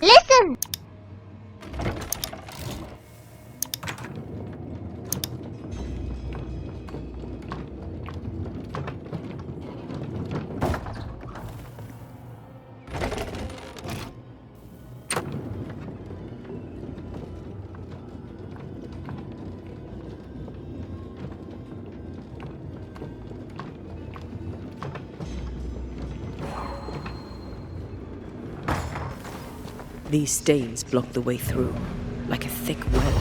Listen! These stains block the way through, like a thick web.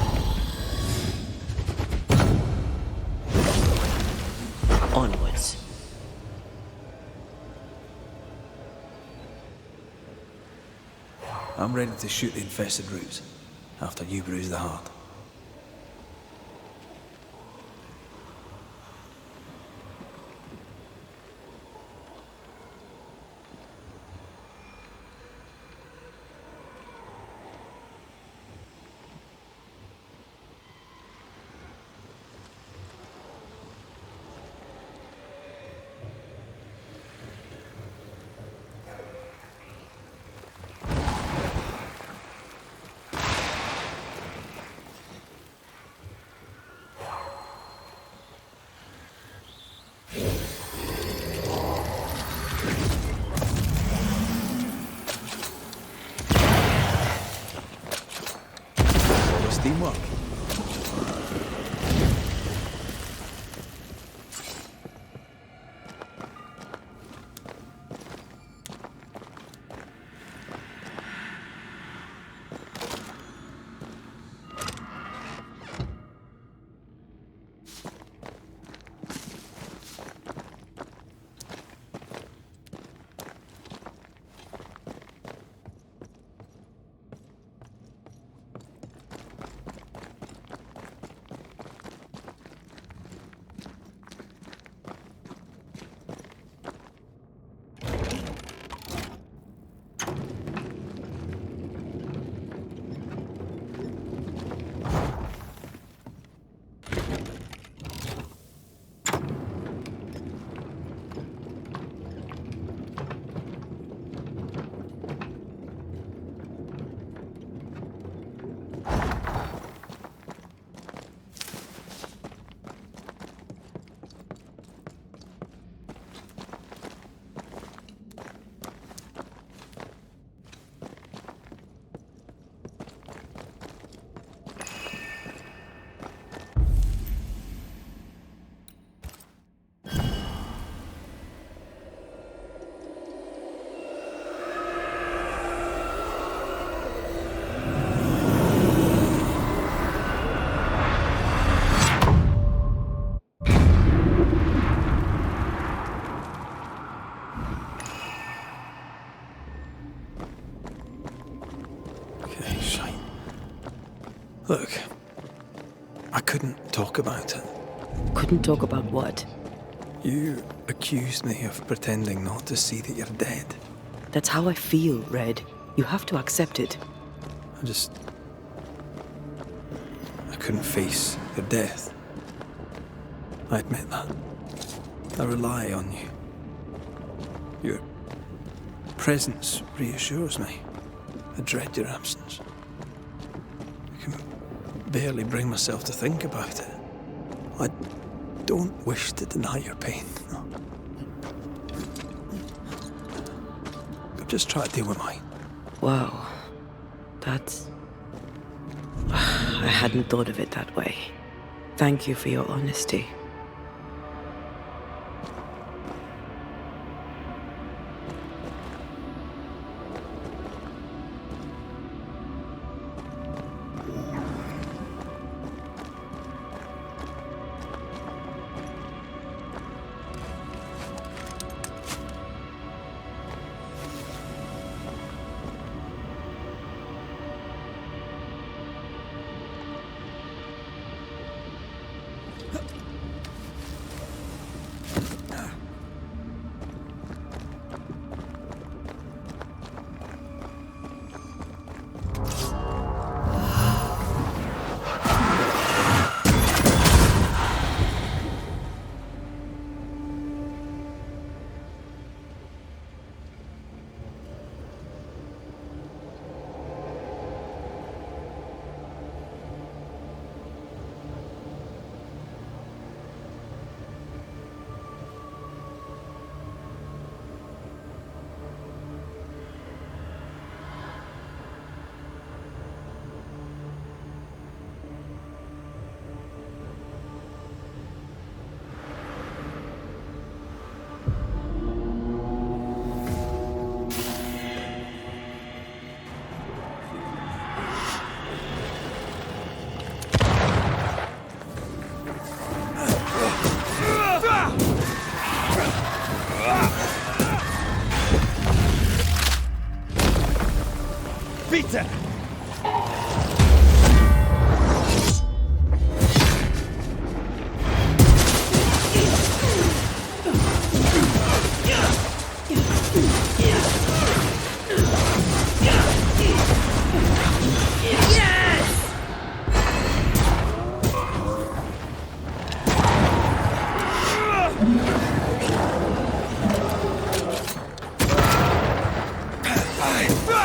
Onwards. I'm ready to shoot the infested roots, after you bruise the heart. Teamwork. Look, I couldn't talk about it. Couldn't talk about what? You accused me of pretending not to see that you're dead. That's how I feel, Red. You have to accept it. I couldn't face your death. I admit that. I rely on you. Your presence reassures me. I dread your absence. I can barely bring myself to think about it. I don't wish to deny your pain. No. I'm just trying to deal with mine. Wow. That's... I hadn't thought of it that way. Thank you for your honesty. defeat it!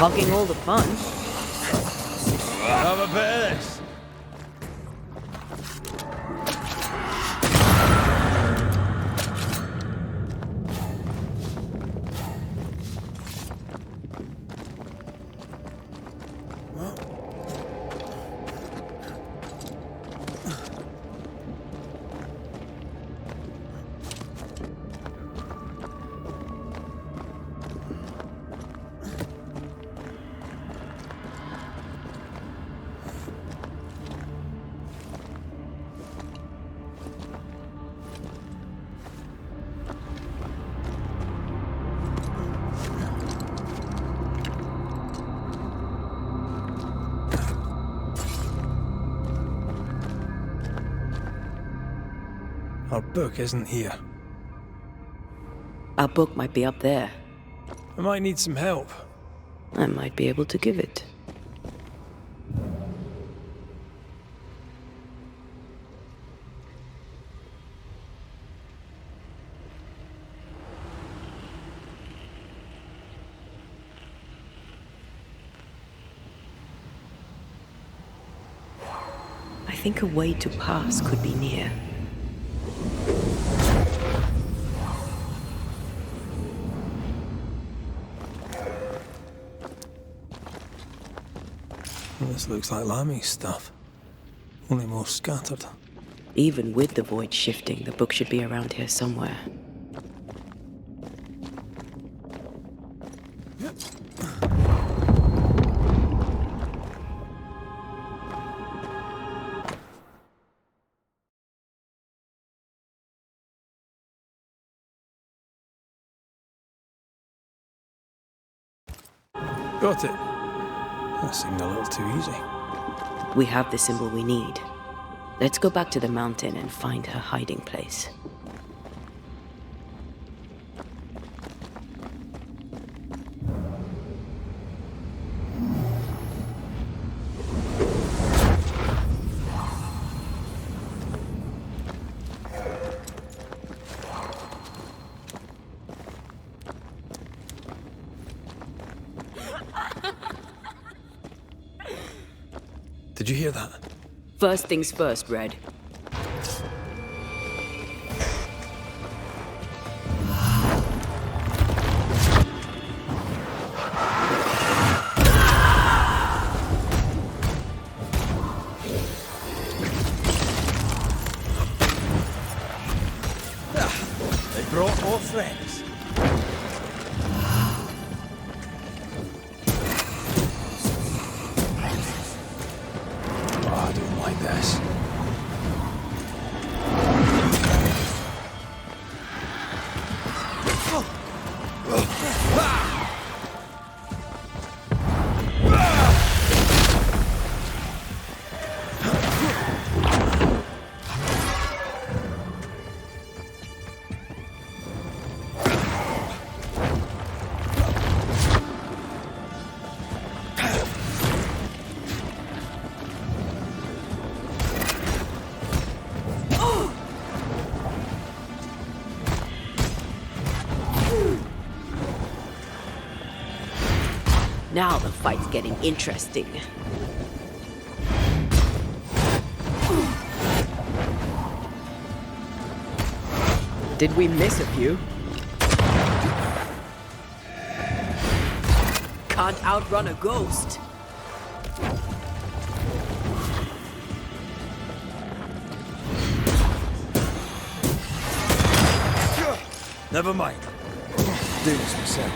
Hogging all the fun. Have a bit of this. Our book isn't here. Our book might be up there. I might need some help. I might be able to give it. I think a way to pass could be near. This looks like Lami's stuff. Only more scattered. Even with the void shifting, the book should be around here somewhere. Got it. That seemed a little too easy. We have the symbol we need. Let's go back to the mountain and find her hiding place. Did you hear that? First things first, Red. They brought more friends. I don't like this. Now the fight's getting interesting. Did we miss a few? Can't outrun a ghost. Never mind. Do this myself.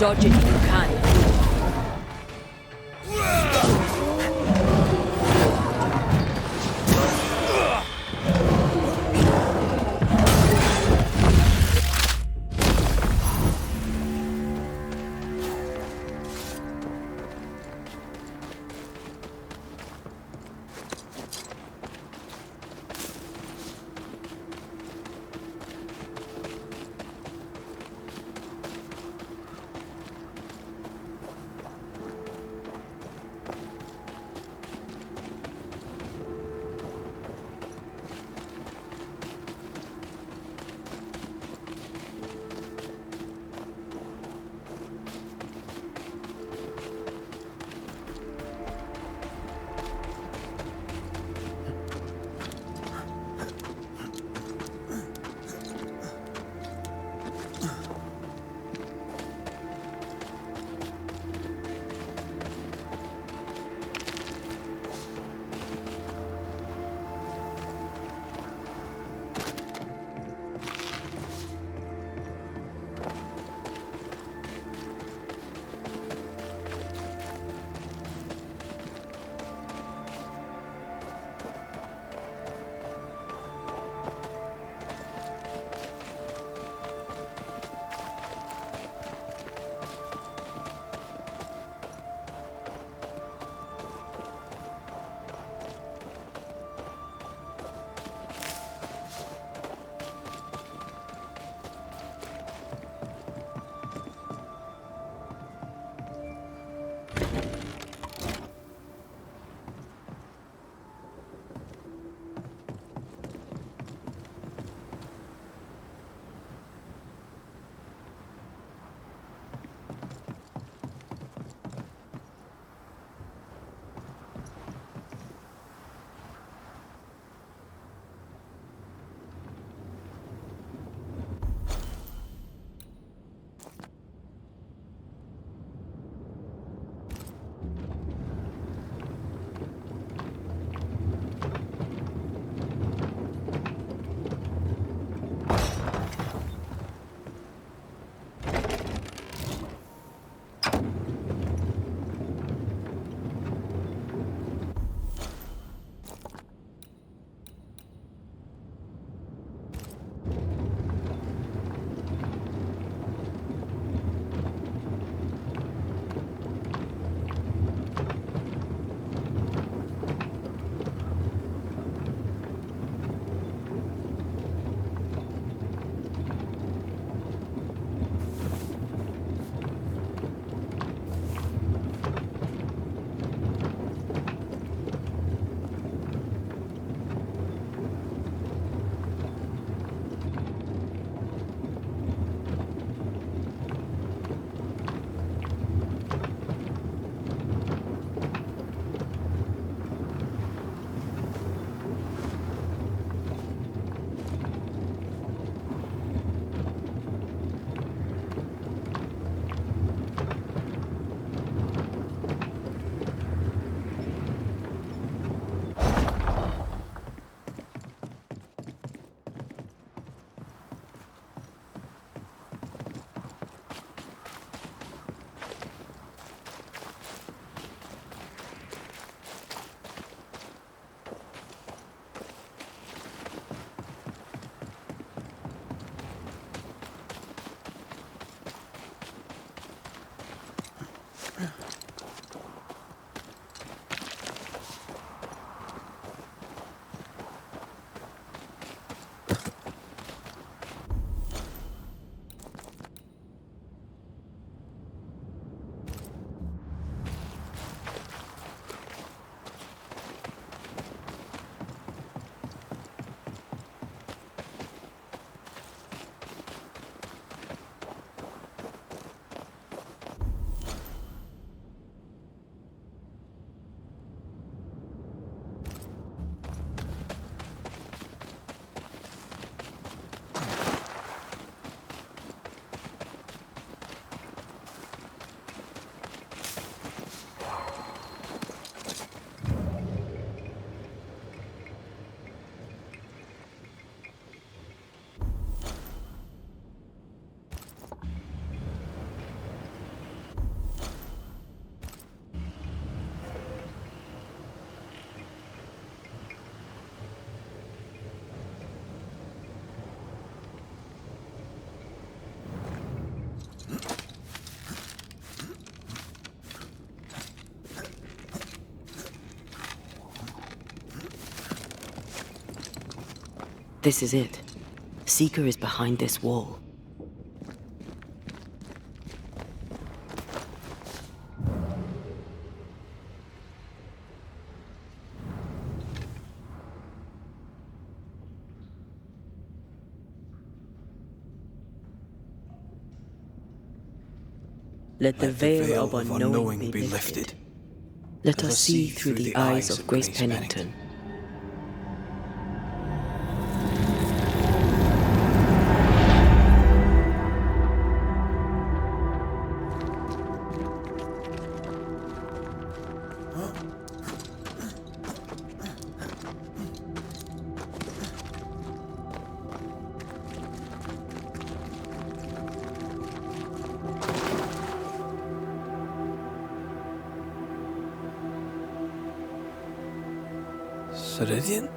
Dodge it if you can. This is it. Seeker is behind this wall. Let the veil of unknowing be lifted. Let us see through the eyes of Grace Pennington. Ceridian?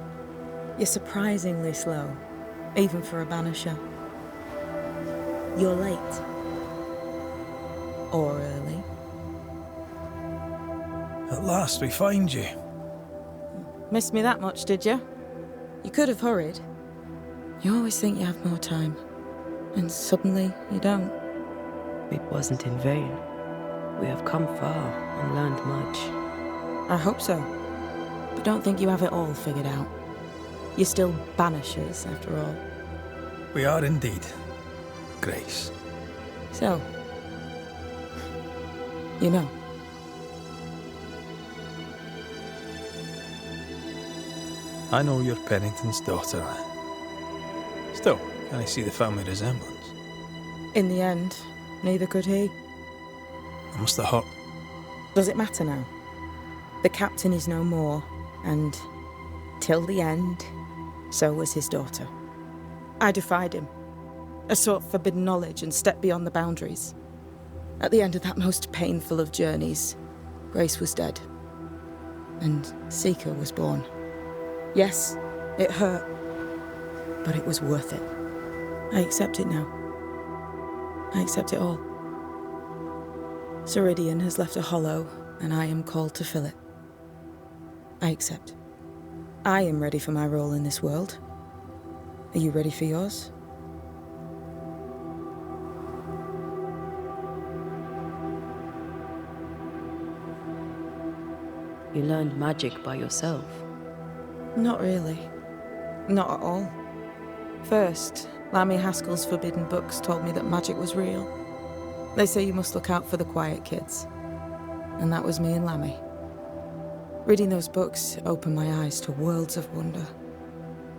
You're surprisingly slow, even for a banisher. You're late. Or early. At last we find you. Missed me that much, did you? You could have hurried. You always think you have more time, and suddenly you don't. It wasn't in vain. We have come far and learned much. I hope so. But don't think you have it all figured out. You're still banishers, after all. We are indeed, Grace. So, you know. I know you're Pennington's daughter. Still, can I see the family resemblance? In the end, neither could he. I must have hurt. Does it matter now? The captain is no more, and till the end, so was his daughter. I defied him. I sought forbidden knowledge and stepped beyond the boundaries. At the end of that most painful of journeys, Grace was dead. And Seeker was born. Yes, it hurt, but it was worth it. I accept it now. I accept it all. Ceridian has left a hollow, and I am called to fill it. I accept. I am ready for my role in this world. Are you ready for yours? You learned magic by yourself. Not really. Not at all. First, Lammy Haskell's forbidden books told me that magic was real. They say you must look out for the quiet kids. And that was me and Lammy. Reading those books opened my eyes to worlds of wonder.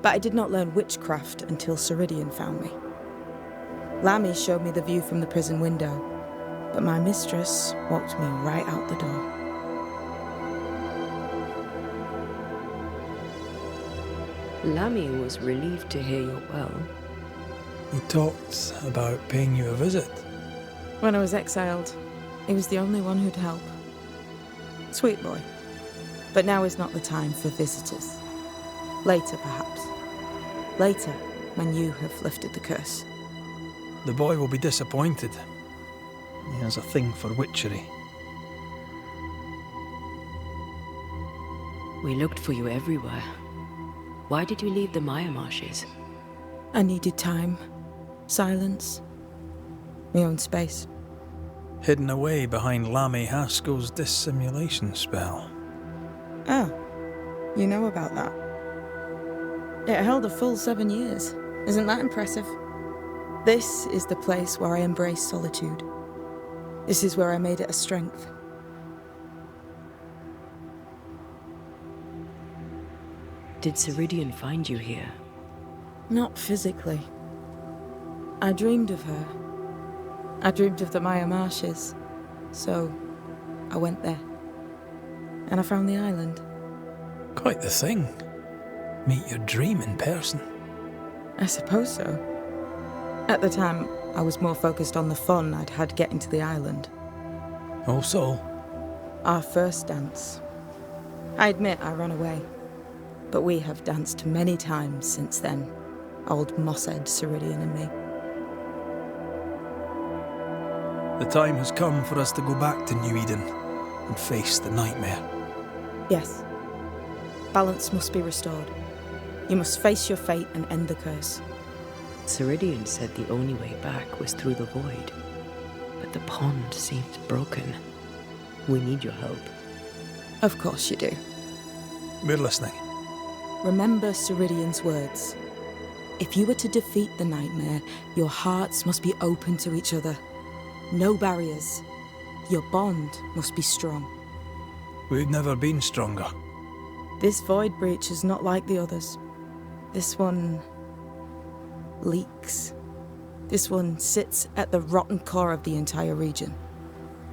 But I did not learn witchcraft until Ceridian found me. Lammy showed me the view from the prison window, but my mistress walked me right out the door. Lammy was relieved to hear you're well. He talked about paying you a visit. When I was exiled, he was the only one who'd help. Sweet boy. But now is not the time for visitors. Later, perhaps. Later, when you have lifted the curse. The boy will be disappointed. He has a thing for witchery. We looked for you everywhere. Why did you leave the Maya marshes? I needed time, silence, my own space. Hidden away behind Lammy Haskell's dissimulation spell. Ah, you know about that. It held a full 7 years. Isn't that impressive? This is the place where I embrace solitude. This is where I made it a strength. Did Ceridian find you here? Not physically. I dreamed of her. I dreamed of the Maya marshes. So, I went there. And I found the island. Quite the thing. Meet your dream in person. I suppose so. At the time, I was more focused on the fun I'd had getting to the island. Also, Our first dance. I admit I ran away. But we have danced many times since then. Old Mosshead, Ceridian and me. the time has come for us to go back to New Eden and face the nightmare. Yes. Balance must be restored. You must face your fate and end the curse. Ceridian said the only way back was through the void. But the pond seems broken. We need your help. Of course you do. We're listening. Remember Ceridian's words. If you were to defeat the nightmare, your hearts must be open to each other. No barriers. Your bond must be strong. We've never been stronger. This void breach is not like the others. This one leaks. This one sits at the rotten core of the entire region.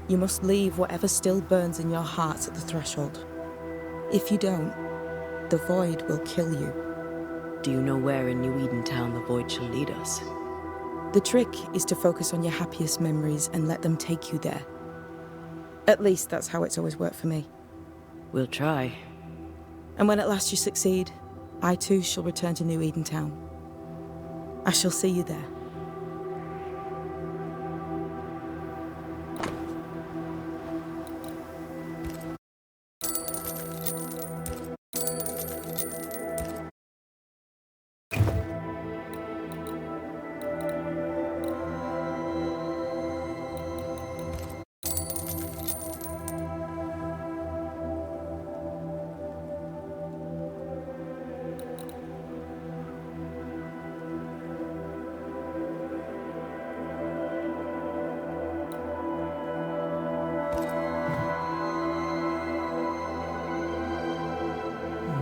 You must leave whatever still burns in your hearts at the threshold. If you don't, the void will kill you. Do you know where in New Eden Town the void shall lead us? The trick is to focus on your happiest memories and let them take you there. At least that's how it's always worked for me. We'll try. And when at last you succeed, I too shall return to New Eden Town. I shall see you there.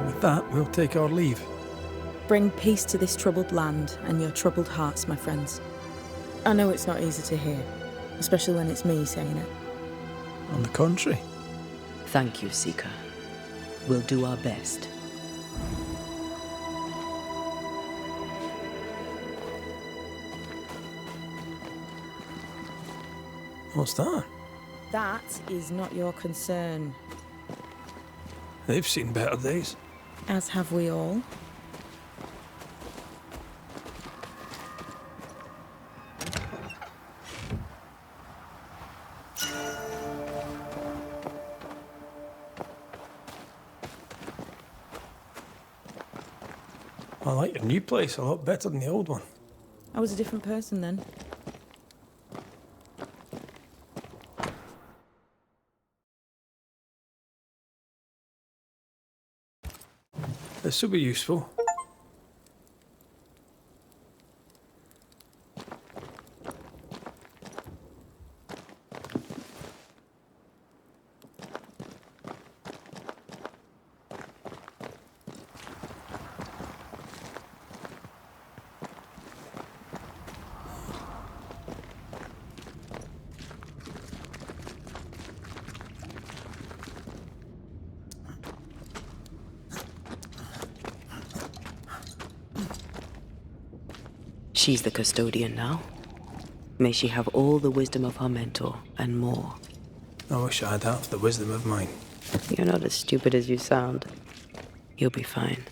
With that, we'll take our leave. Bring peace to this troubled land and your troubled hearts, my friends. I know it's not easy to hear, especially when it's me saying it. On the contrary. Thank you, Seeker. We'll do our best. What's that? That is not your concern, They've seen better days. as have we all. I like your new place a lot better than the old one. I was a different person then. This will be useful. She's the custodian now. May she have all the wisdom of her mentor and more. I wish I'd have the wisdom of mine. You're not as stupid as you sound. You'll be fine.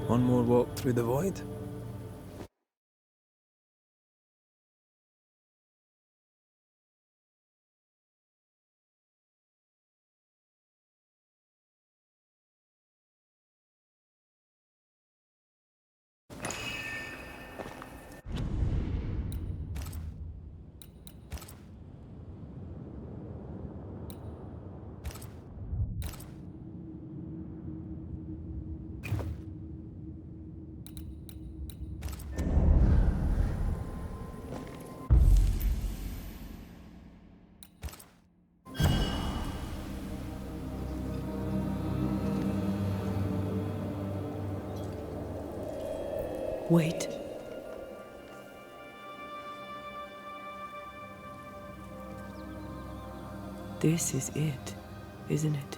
One more walk through the void? Wait. This is it, isn't it?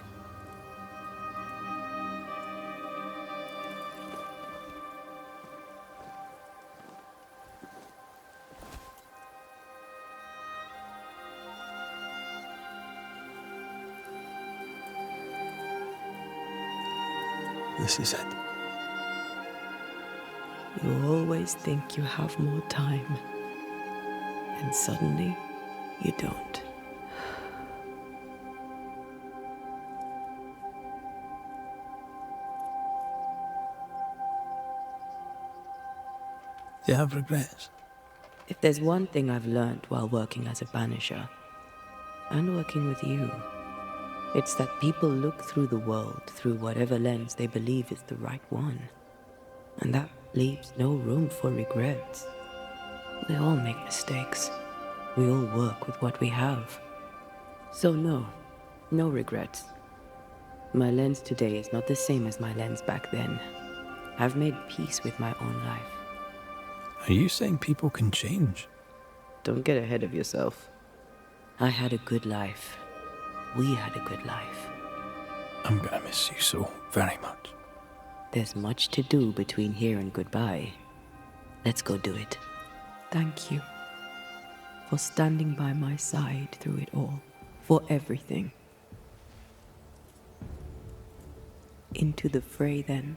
This is it. You always think you have more time, and suddenly you don't. Do you have regrets? If there's one thing I've learned while working as a banisher, and working with you, it's that people look through the world through whatever lens they believe is the right one. And that leaves no room for regrets. We all make mistakes. We all work with what we have. So no regrets. My lens today is not the same as my lens back then. I've made peace with my own life. Are you saying people can change? Don't get ahead of yourself. I had a good life. We had a good life. I'm gonna miss you so very much. There's much to do between here and goodbye. Let's go do it. Thank you for standing by my side through it all, for everything. Into the fray then.